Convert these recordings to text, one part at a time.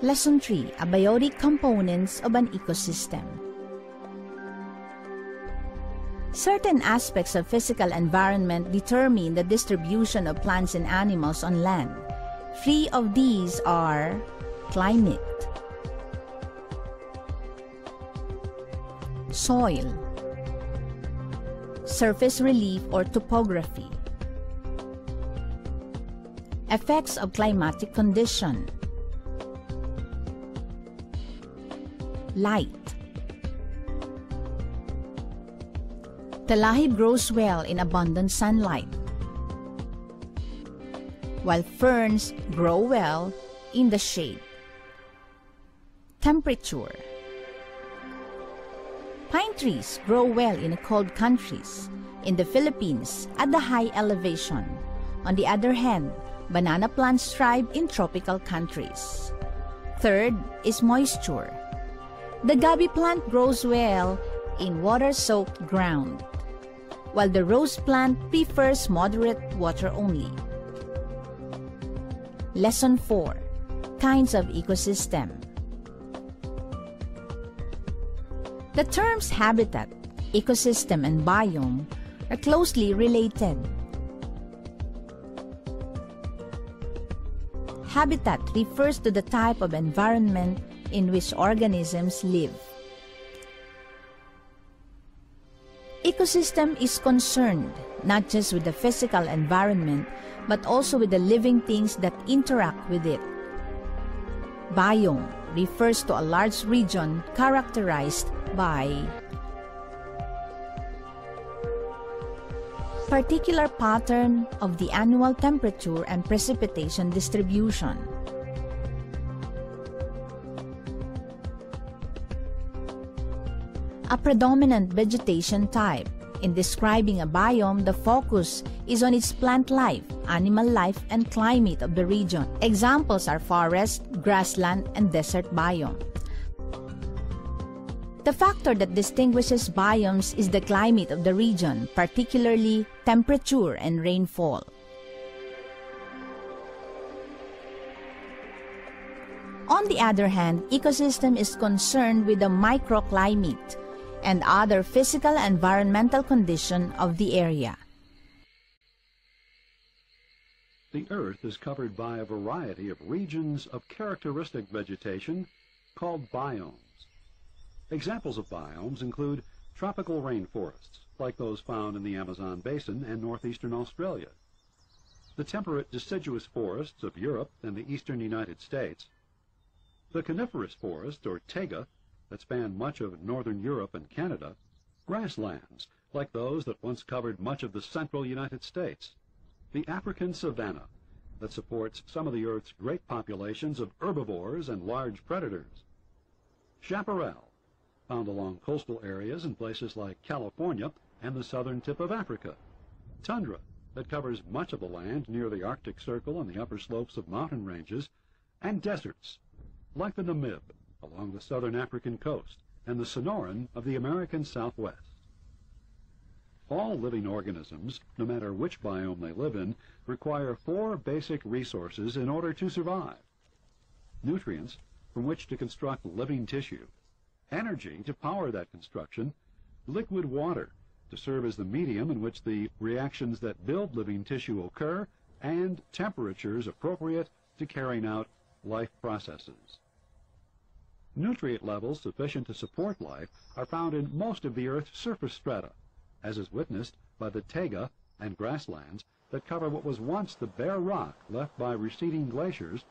Lesson 3. Abiotic components of an ecosystem. Certain aspects of physical environment determine the distribution of plants and animals on land. Three of these are climate, soil, surface relief or topography, effects of climatic condition, light. Talahib grows well in abundant sunlight, while ferns grow well in the shade. Temperature. Pine trees grow well in cold countries. In the Philippines, at the high elevation. On the other hand, banana plants thrive in tropical countries. Third is moisture. The gabi plant grows well in water-soaked ground, while the rose plant prefers moderate water only. Lesson 4. Kinds of ecosystem. The terms habitat, ecosystem, and biome are closely related. Habitat refers to the type of environment in which organisms live. Ecosystem is concerned not just with the physical environment, but also with the living things that interact with it. Biome refers to a large region characterized by particular pattern of the annual temperature and precipitation distribution. A predominant vegetation type. In describing a biome, the focus is on its plant life, animal life, and climate of the region. Examples are forest, grassland, and desert biome. The factor that distinguishes biomes is the climate of the region, particularly temperature and rainfall. On the other hand, ecosystem is concerned with the microclimate and other physical and environmental condition of the area. The Earth is covered by a variety of regions of characteristic vegetation called biomes. Examples of biomes include tropical rainforests, like those found in the Amazon basin and northeastern Australia, the temperate deciduous forests of Europe and the eastern United States, the coniferous forest, or taiga, that span much of northern Europe and Canada, grasslands, like those that once covered much of the central United States, the African savanna, that supports some of the Earth's great populations of herbivores and large predators, chaparral, found along coastal areas in places like California and the southern tip of Africa, tundra, that covers much of the land near the Arctic Circle and the upper slopes of mountain ranges, and deserts, like the Namib, along the southern African coast, and the Sonoran of the American Southwest. All living organisms, no matter which biome they live in, require 4 basic resources in order to survive: nutrients from which to construct living tissue, energy to power that construction, liquid water to serve as the medium in which the reactions that build living tissue occur, and temperatures appropriate to carrying out life processes. Nutrient levels sufficient to support life are found in most of the Earth's surface strata, as is witnessed by the taiga and grasslands that cover what was once the bare rock left by receding glaciers,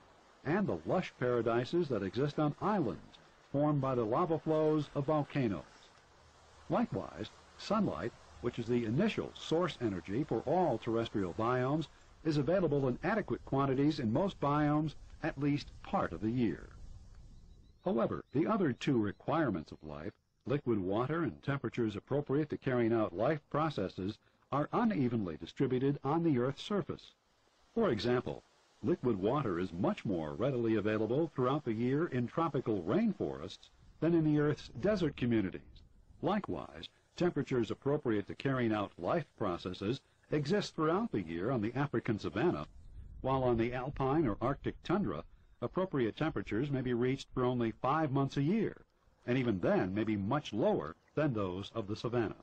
and the lush paradises that exist on islands formed by the lava flows of volcanoes. Likewise, sunlight, which is the initial source energy for all terrestrial biomes, is available in adequate quantities in most biomes at least part of the year. However, the other 2 requirements of life, liquid water and temperatures appropriate to carrying out life processes, are unevenly distributed on the Earth's surface. For example, liquid water is much more readily available throughout the year in tropical rainforests than in the Earth's desert communities. Likewise, temperatures appropriate to carrying out life processes exist throughout the year on the African savanna, while on the alpine or Arctic tundra, appropriate temperatures may be reached for only 5 months a year, and even then may be much lower than those of the savanna.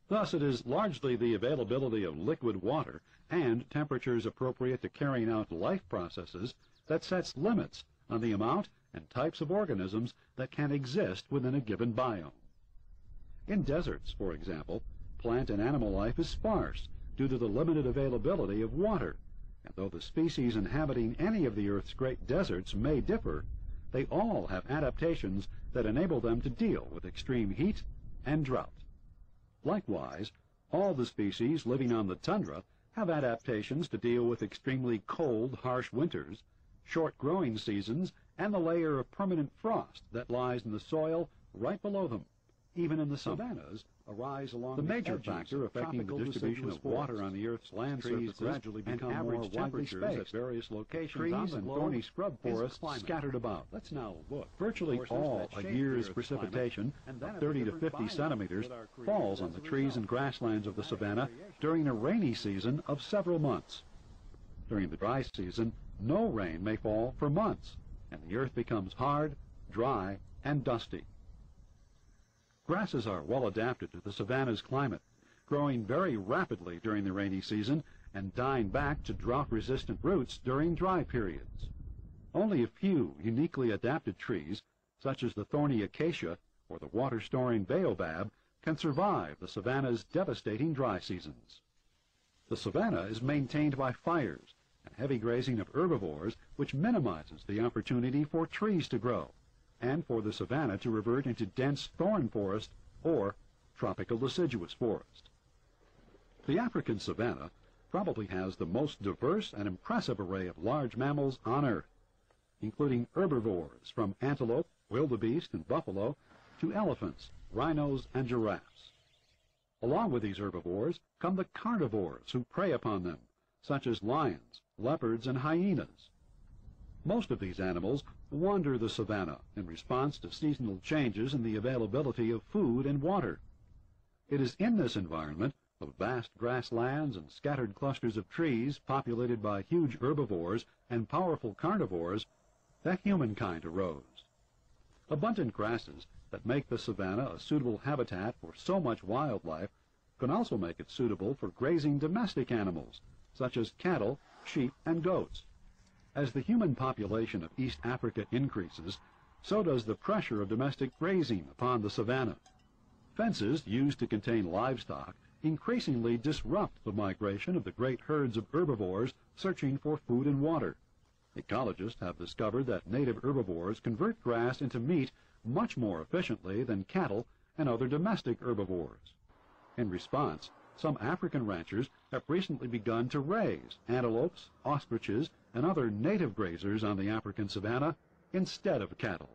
Thus, it is largely the availability of liquid water and temperatures appropriate to carrying out life processes that sets limits on the amount and types of organisms that can exist within a given biome. In deserts, for example, plant and animal life is sparse due to the limited availability of water, and though the species inhabiting any of the Earth's great deserts may differ, they all have adaptations that enable them to deal with extreme heat and drought. Likewise, all the species living on the tundra have adaptations to deal with extremely cold, harsh winters, short growing seasons, and the layer of permanent frost that lies in the soil right below them. Even in the savannas arise along the major factor affecting the distribution of water on the Earth's land surface gradually become more widely spaced at various locations. Trees and thorny scrub forests scattered about. Let's now look. Virtually all a year's precipitation, 30 to 50 centimeters, falls on the trees and grasslands of the savanna during a rainy season of several months. During the dry season, no rain may fall for months, and the earth becomes hard, dry, and dusty. Grasses are well adapted to the savanna's climate, growing very rapidly during the rainy season and dying back to drought-resistant roots during dry periods. Only a few uniquely adapted trees, such as the thorny acacia or the water-storing baobab, can survive the savanna's devastating dry seasons. The savanna is maintained by fires and heavy grazing of herbivores, which minimizes the opportunity for trees to grow, and for the savanna to revert into dense thorn forest or tropical deciduous forest. The African savanna probably has the most diverse and impressive array of large mammals on Earth, including herbivores from antelope, wildebeest, and buffalo to elephants, rhinos, and giraffes. Along with these herbivores come the carnivores who prey upon them, such as lions, leopards, and hyenas. Most of these animals wander the savanna in response to seasonal changes in the availability of food and water. It is in this environment of vast grasslands and scattered clusters of trees populated by huge herbivores and powerful carnivores that humankind arose. Abundant grasses that make the savanna a suitable habitat for so much wildlife can also make it suitable for grazing domestic animals, such as cattle, sheep, and goats. As the human population of East Africa increases, so does the pressure of domestic grazing upon the savanna. Fences used to contain livestock increasingly disrupt the migration of the great herds of herbivores searching for food and water. Ecologists have discovered that native herbivores convert grass into meat much more efficiently than cattle and other domestic herbivores. In response, some African ranchers have recently begun to raise antelopes, ostriches, and other native grazers on the African savanna instead of cattle.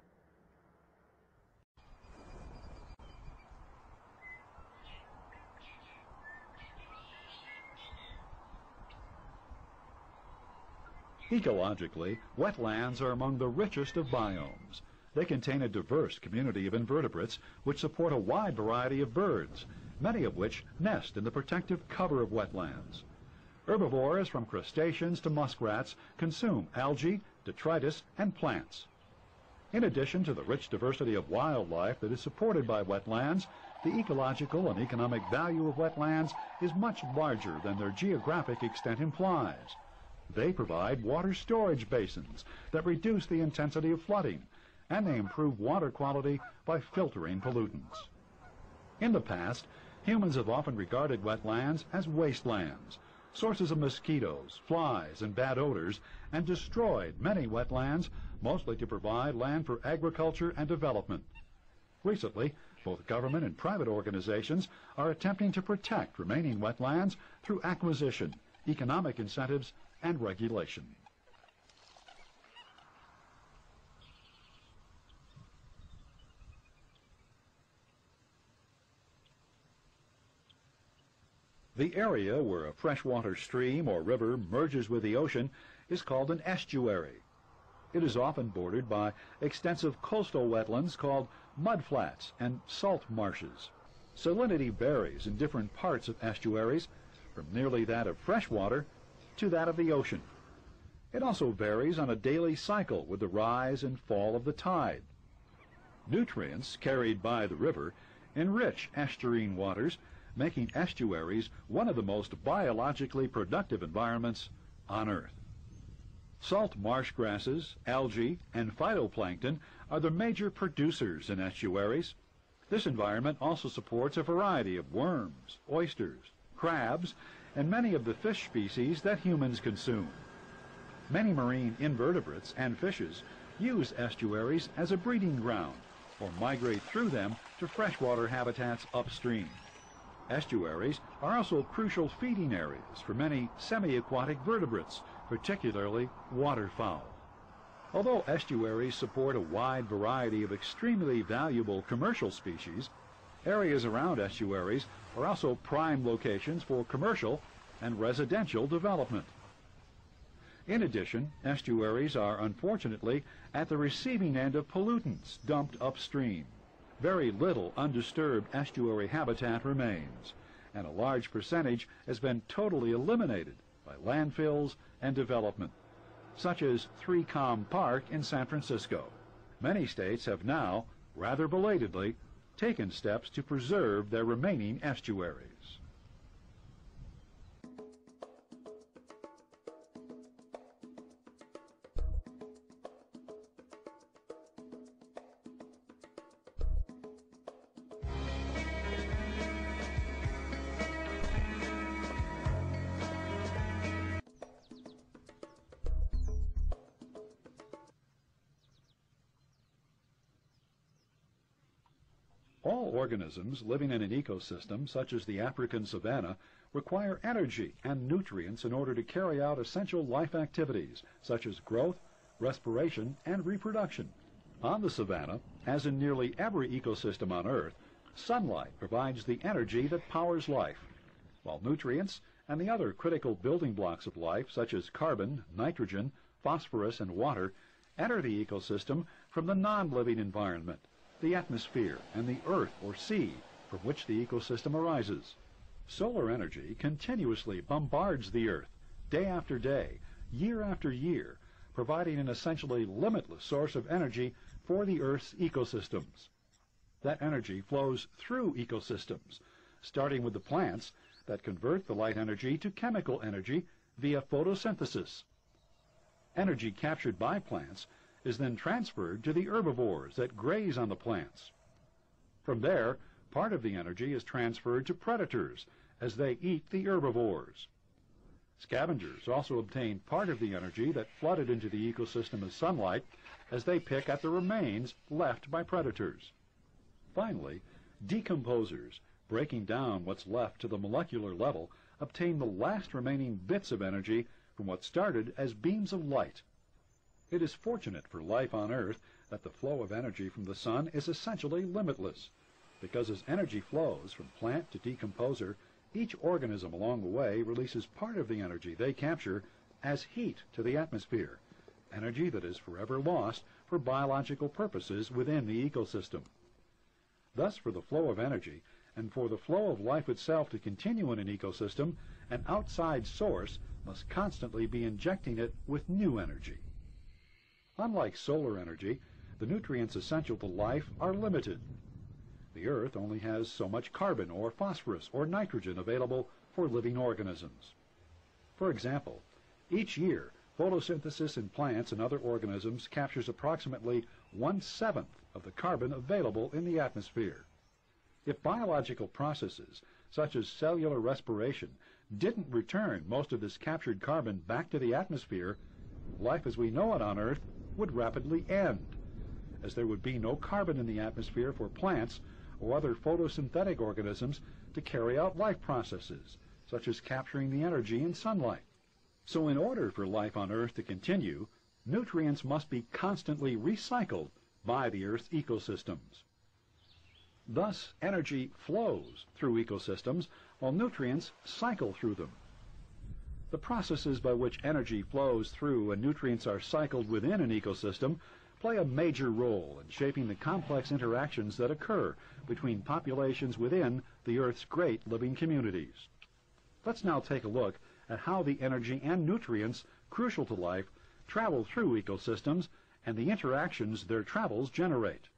Ecologically, wetlands are among the richest of biomes. They contain a diverse community of invertebrates which support a wide variety of birds, many of which nest in the protective cover of wetlands. Herbivores from crustaceans to muskrats consume algae, detritus, and plants. In addition to the rich diversity of wildlife that is supported by wetlands, the ecological and economic value of wetlands is much larger than their geographic extent implies. They provide water storage basins that reduce the intensity of flooding, and they improve water quality by filtering pollutants. In the past, humans have often regarded wetlands as wastelands, sources of mosquitoes, flies, and bad odors, and destroyed many wetlands, mostly to provide land for agriculture and development. Recently, both government and private organizations are attempting to protect remaining wetlands through acquisition, economic incentives, and regulation. The area where a freshwater stream or river merges with the ocean is called an estuary. It is often bordered by extensive coastal wetlands called mudflats and salt marshes. Salinity varies in different parts of estuaries, from nearly that of freshwater to that of the ocean. It also varies on a daily cycle with the rise and fall of the tide. Nutrients carried by the river enrich estuarine waters, making estuaries one of the most biologically productive environments on Earth. Salt marsh grasses, algae, and phytoplankton are the major producers in estuaries. This environment also supports a variety of worms, oysters, crabs, and many of the fish species that humans consume. Many marine invertebrates and fishes use estuaries as a breeding ground or migrate through them to freshwater habitats upstream. Estuaries are also crucial feeding areas for many semi-aquatic vertebrates, particularly waterfowl. Although estuaries support a wide variety of extremely valuable commercial species, areas around estuaries are also prime locations for commercial and residential development. In addition, estuaries are unfortunately at the receiving end of pollutants dumped upstream. Very little undisturbed estuary habitat remains, and a large percentage has been totally eliminated by landfills and development, such as 3Com Park in San Francisco. Many states have now, rather belatedly, taken steps to preserve their remaining estuaries. All organisms living in an ecosystem, such as the African savanna, require energy and nutrients in order to carry out essential life activities, such as growth, respiration, and reproduction. On the savanna, as in nearly every ecosystem on Earth, sunlight provides the energy that powers life, while nutrients and the other critical building blocks of life, such as carbon, nitrogen, phosphorus, and water, enter the ecosystem from the non-living environment, the atmosphere, and the earth or sea from which the ecosystem arises. Solar energy continuously bombards the Earth day after day, year after year, providing an essentially limitless source of energy for the Earth's ecosystems. That energy flows through ecosystems, starting with the plants that convert the light energy to chemical energy via photosynthesis. Energy captured by plants is then transferred to the herbivores that graze on the plants. From there, part of the energy is transferred to predators as they eat the herbivores. Scavengers also obtain part of the energy that flooded into the ecosystem as sunlight as they pick at the remains left by predators. Finally, decomposers, breaking down what's left to the molecular level, obtain the last remaining bits of energy from what started as beams of light. It is fortunate for life on Earth that the flow of energy from the sun is essentially limitless, because as energy flows from plant to decomposer, each organism along the way releases part of the energy they capture as heat to the atmosphere, energy that is forever lost for biological purposes within the ecosystem. Thus, for the flow of energy and for the flow of life itself to continue in an ecosystem, an outside source must constantly be injecting it with new energy. Unlike solar energy, the nutrients essential to life are limited. The Earth only has so much carbon or phosphorus or nitrogen available for living organisms. For example, each year, photosynthesis in plants and other organisms captures approximately 1/7 of the carbon available in the atmosphere. If biological processes, such as cellular respiration, didn't return most of this captured carbon back to the atmosphere, life as we know it on Earth would rapidly end, as there would be no carbon in the atmosphere for plants or other photosynthetic organisms to carry out life processes, such as capturing the energy in sunlight. So in order for life on Earth to continue, nutrients must be constantly recycled by the Earth's ecosystems. Thus, energy flows through ecosystems while nutrients cycle through them. The processes by which energy flows through and nutrients are cycled within an ecosystem play a major role in shaping the complex interactions that occur between populations within the Earth's great living communities. Let's now take a look at how the energy and nutrients crucial to life travel through ecosystems and the interactions their travels generate.